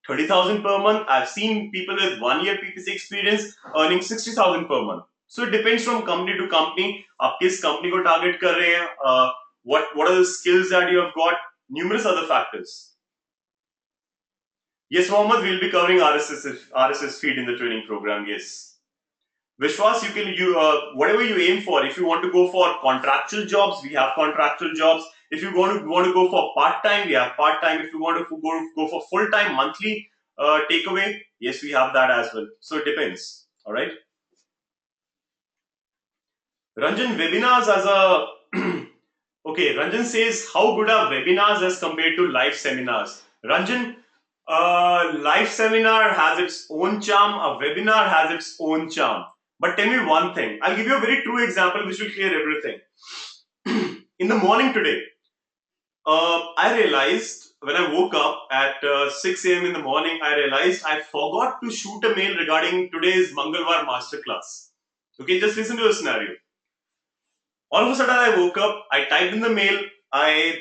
30,000 per month. I've seen people with 1 year PPC experience earning 60,000 per month. So it depends from company to company. आप किस company को target कर रहे हैं? What are the skills that you have got? Numerous other factors. Yes, Mohammed, we'll be covering RSS feed in the training program. Yes. Vishwas, whatever you aim for. If you want to go for contractual jobs, we have contractual jobs. If you want to go for part time, we have part time. If you want to go for full time monthly takeaway, yes, we have that as well. So it depends. All right. Ranjan, webinars as a okay. Ranjan says, how good are webinars as compared to live seminars? Ranjan, live seminar has its own charm, a webinar has its own charm. But tell me one thing, I'll give you a very true example which will clear everything. In the morning today, I realized when I woke up at 6 a.m. in the morning, I realized I forgot to shoot a mail regarding today's Mangalwar masterclass. Okay, just listen to the scenario. All of a sudden, I woke up, I typed in the mail, I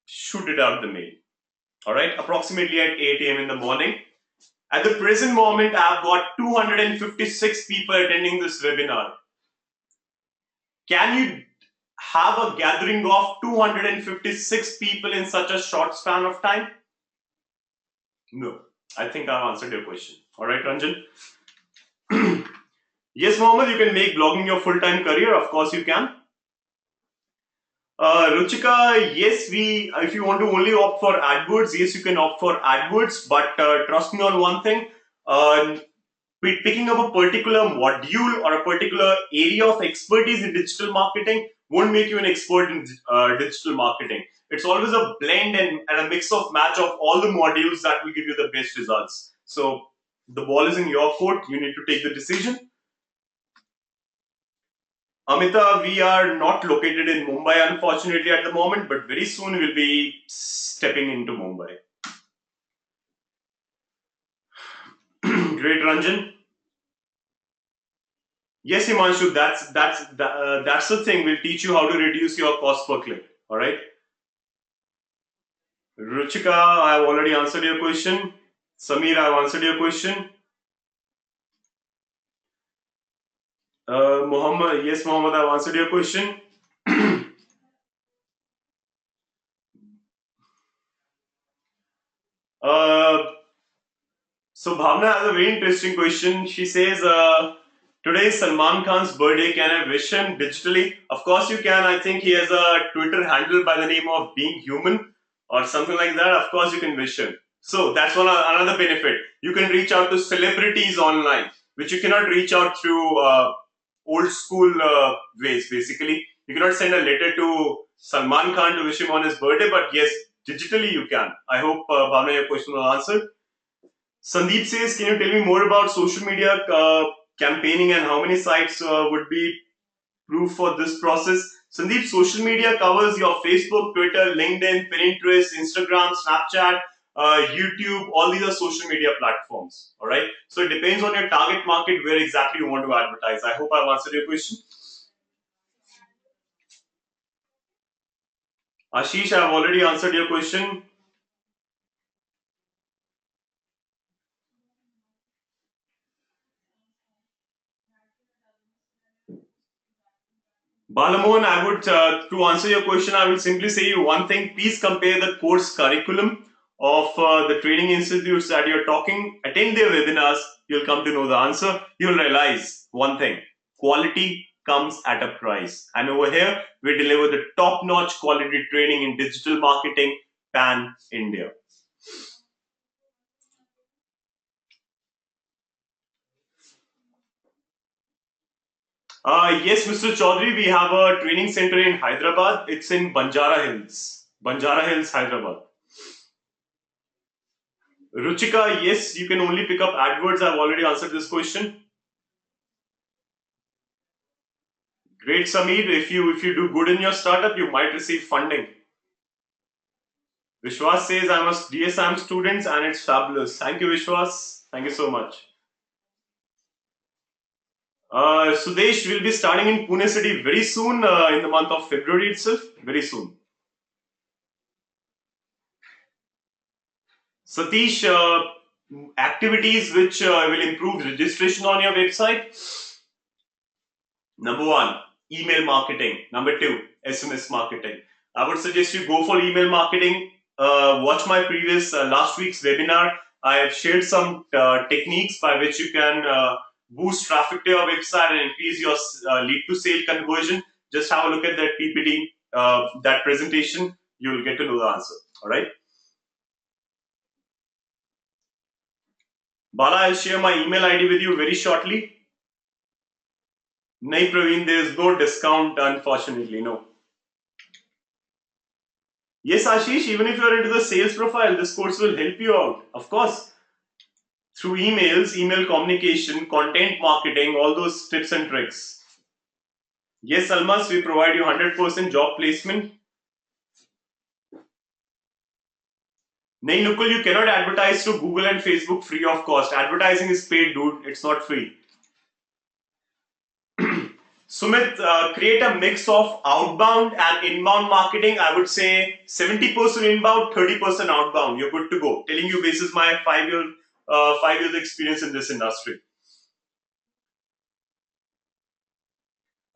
shoot it out the mail. All right, approximately at 8 a.m. in the morning. At the present moment, I've got 256 people attending this webinar. Can you have a gathering of 256 people in such a short span of time? No. I think I've answered your question. All right, Ranjan. Yes, Mohammed, you can make blogging your full-time career. Of course, you can. Ruchika, yes, if you want to only opt for AdWords, yes, you can opt for AdWords. But trust me on one thing. Uh, Picking up a particular module or a particular area of expertise in digital marketing won't make you an expert in digital marketing. It's always a blend and a mix of match of all the modules that will give you the best results. So the ball is in your court. You need to take the decision. Amita, we are not located in Mumbai, unfortunately, at the moment, but very soon we'll be stepping into Mumbai. Great, Ranjan. Yes, Himanshu, that's the thing. We'll teach you how to reduce your cost per click. All right. Ruchika, I've already answered your question. Samir, I've answered your question. Muhammad, yes, Muhammad, I've answered your question. uh, so Bhavna has a very interesting question. She says, today is Salman Khan's birthday. Can I wish him digitally? Of course you can. I think he has a Twitter handle by the name of Being Human or something like that. Of course you can wish him. So that's another benefit. You can reach out to celebrities online, which you cannot reach out through old school ways. Basically, you cannot send a letter to Salman Khan to wish him on his birthday, but yes, digitally you can. I hope Bhavna, your question was answered. Sandeep says, can you tell me more about social media campaigning and how many sites would be proof for this process? Sandeep, social media covers your Facebook, Twitter, LinkedIn, Pinterest, Instagram, Snapchat, YouTube. All these are social media platforms. All right. So it depends on your target market where exactly you want to advertise. I hope I've answered your question. Ashish, I've already answered your question. Balamohan, I would, to answer your question, I will simply say you one thing. Please compare the course curriculum of the training institutes that you're talking. Attend their webinars. You'll come to know the answer. You'll realize one thing. Quality comes at a price. And over here, we deliver the top-notch quality training in digital marketing pan-India. Yes, Mr. Chaudhary, we have a training center in Hyderabad. It's in Banjara Hills. Banjara Hills, Hyderabad. Ruchika, yes, you can only pick up AdWords. I've already answered this question. Great, Sameer. If you do good in your startup, you might receive funding. Vishwas says I'm a DSIM student and it's fabulous. Thank you, Vishwas. Thank you so much. Sudesh will be starting in Pune City very soon, in the month of February itself. Very soon. Satish, activities which will improve registration on your website. Number one, email marketing. Number two, SMS marketing. I would suggest you go for email marketing. Watch my previous last week's webinar. I have shared some techniques by which you can boost traffic to your website and increase your lead to sale conversion. Just have a look at that PPT, that presentation. You'll get to know the answer. All right. Bala, I'll share my email ID with you very shortly. Nahi, Praveen, there is no discount, unfortunately. No. Yes, Ashish, even if you're into the sales profile, this course will help you out. Of course, through emails, email communication, content marketing, all those tips and tricks. Yes, Almas, we provide you 100% job placement. Nahin Nukul, you cannot advertise to Google and Facebook free of cost. Advertising is paid, dude. It's not free. Sumit, create a mix of outbound and inbound marketing. I would say 70% inbound, 30% outbound. You're good to go. Telling you basis my 5 years experience in this industry.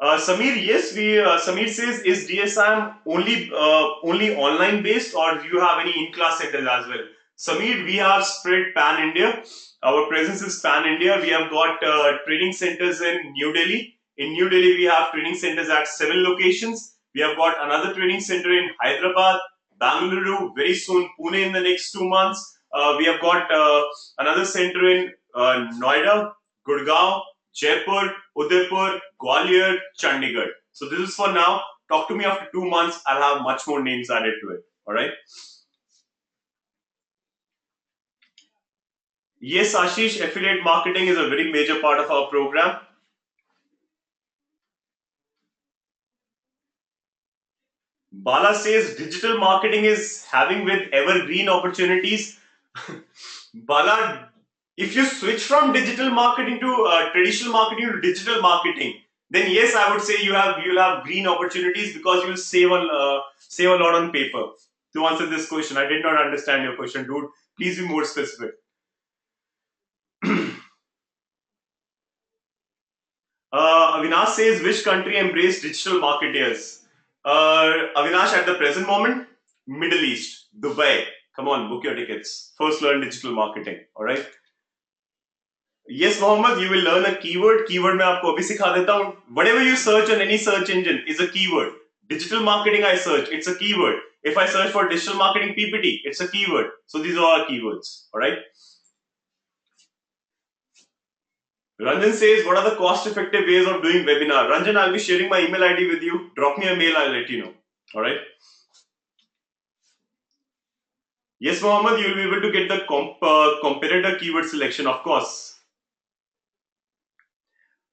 Samir, yes, we. Samir says, is DSIM only online based, or do you have any in-class centers as well? Samir, we have spread pan India. Our presence is pan India. We have got training centers in New Delhi. In New Delhi, we have training centers at 7 locations. We have got another training center in Hyderabad, Bangalore, very soon Pune in the next 2 months. We have got another center in Noida, Gurgaon, Jaipur, Udaipur, Gwalior, Chandigarh. So this is for now. Talk to me after 2 months. I'll have much more names added to it. All right. Yes, Ashish, affiliate marketing is a very major part of our program. Bala says digital marketing is having with evergreen opportunities. Bala, if you switch from digital marketing to traditional marketing to digital marketing, then yes, I would say you'll have green opportunities because you'll save a lot on paper. To answer this question, I did not understand your question, dude. Please be more specific. Avinash says which country embraced digital marketers? Avinash, at the present moment, Middle East, Dubai. Come on, book your tickets. First, learn digital marketing. All right. Yes, Mohammed, you will learn a keyword. Keyword मैं आपको अभी सिखा देता हूँ. Whatever you search on any search engine is a keyword. Digital marketing I search, it's a keyword. If I search for digital marketing PPT, it's a keyword. So these are all keywords. All right. Ranjan says, what are the cost-effective ways of doing webinar? Ranjan, I'll be sharing my email ID with you. Drop me a mail, I'll let you know. All right. Yes, Mohammed, you'll be able to get the competitor keyword selection, of course.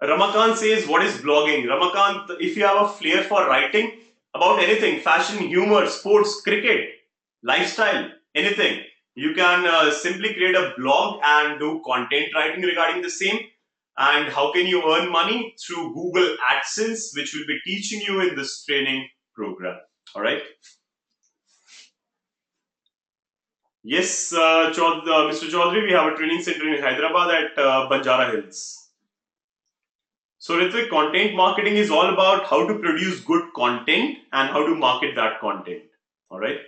Ramakant says, what is blogging? Ramakant, if you have a flair for writing about anything, fashion, humor, sports, cricket, lifestyle, anything, you can simply create a blog and do content writing regarding the same. And how can you earn money? Through Google AdSense, which will be teaching you in this training program. All right. Yes, Mr. Chaudhary, we have a training center in Hyderabad at Banjara Hills. So, Ritvik, content marketing is all about how to produce good content and how to market that content. All right.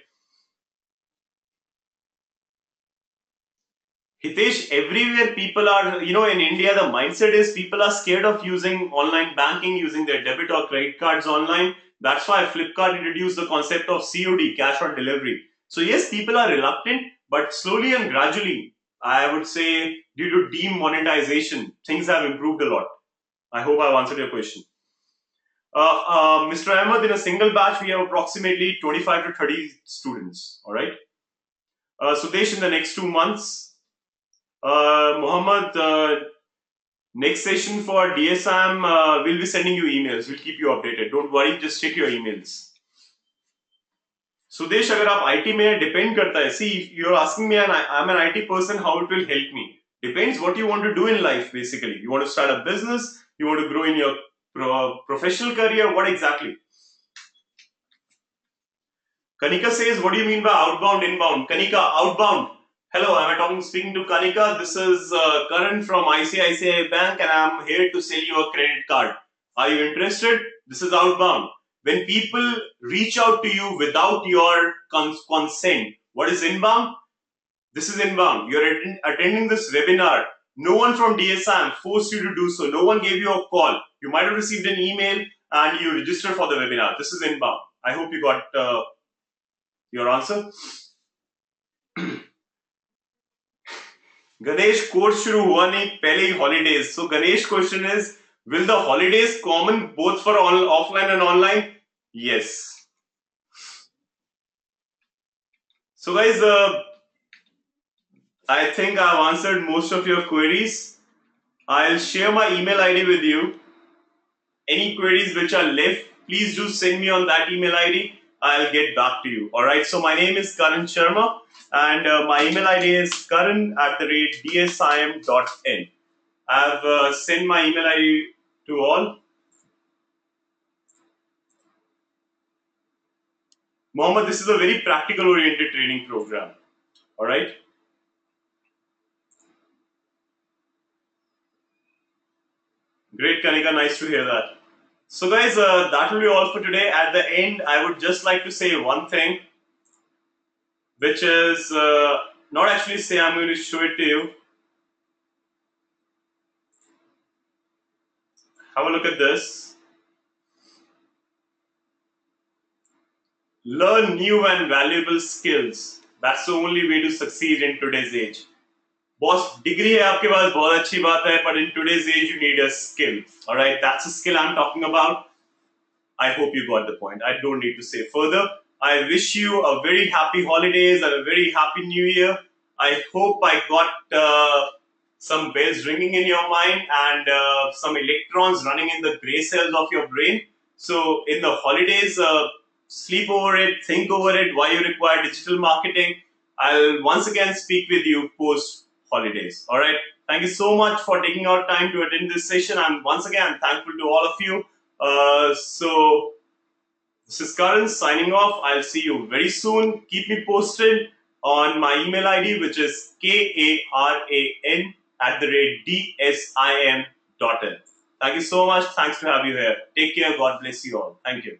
Hitesh, everywhere people are, in India, the mindset is people are scared of using online banking, using their debit or credit cards online. That's why Flipkart introduced the concept of COD, cash on delivery. So, yes, people are reluctant, but slowly and gradually, I would say, due to demonetization, things have improved a lot. I hope I've answered your question. Mr. Ahmed, in a single batch, we have approximately 25 to 30 students. All right. Sudesh, in the next 2 months, Mohammed, next session for DSIM, we'll be sending you emails. We'll keep you updated. Don't worry, just check your emails. Sudesh, अगर आप IT में depend करता है. See, if you're asking me, and I'm an IT person, how it will help me. Depends what you want to do in life, basically. You want to start a business, you want to grow in your professional career, what exactly? Kanika says, what do you mean by outbound, inbound? Kanika, outbound. Hello, I'm speaking to Kanika. This is Karan from ICICI Bank and I'm here to sell you a credit card. Are you interested? This is outbound. When people reach out to you without your consent, what is inbound? This is inbound. You're attending this webinar. No one from DSIM forced you to do so. No one gave you a call. You might have received an email and you registered for the webinar. This is inbound. I hope you got your answer. Ganesh, course शुरू हुआ नहीं पहले ही holidays. So Ganesh question is, will the holidays common both for offline and online? Yes. So guys, I think I've answered most of your queries. I'll share my email ID with you. Any queries which are left, please do send me on that email ID. I'll get back to you. All right. So my name is Karan Sharma, And my email ID is karan@dsim.in. I've sent my email ID to all. Mohammed, this is a very practical oriented training program. All right. Great, Kanika. Nice to hear that. So, guys, that will be all for today. At the end, I would just like to say one thing, which is not actually say, I'm going to show it to you. Have a look at this. Learn new and valuable skills. That's the only way to succeed in today's age. Boss degree है आपके पास बहुत अच्छी बात है but in today's age you need a skill. All right, that's a skill I'm talking about. I hope you got the point. I don't need to say further. I wish you a very happy holidays and a very happy new year. I hope I got some bells ringing in your mind and some electrons running in the gray cells of your brain. So in the holidays, sleep over it, think over it, why you require digital marketing. I'll once again speak with you post holidays. All right. Thank you so much for taking out time to attend this session. I'm once again thankful to all of you. So this is Karan signing off. I'll see you very soon. Keep me posted on my email ID, which is karan@dsim.in. Thank you so much. Thanks to have you here. Take care. God bless you all. Thank you.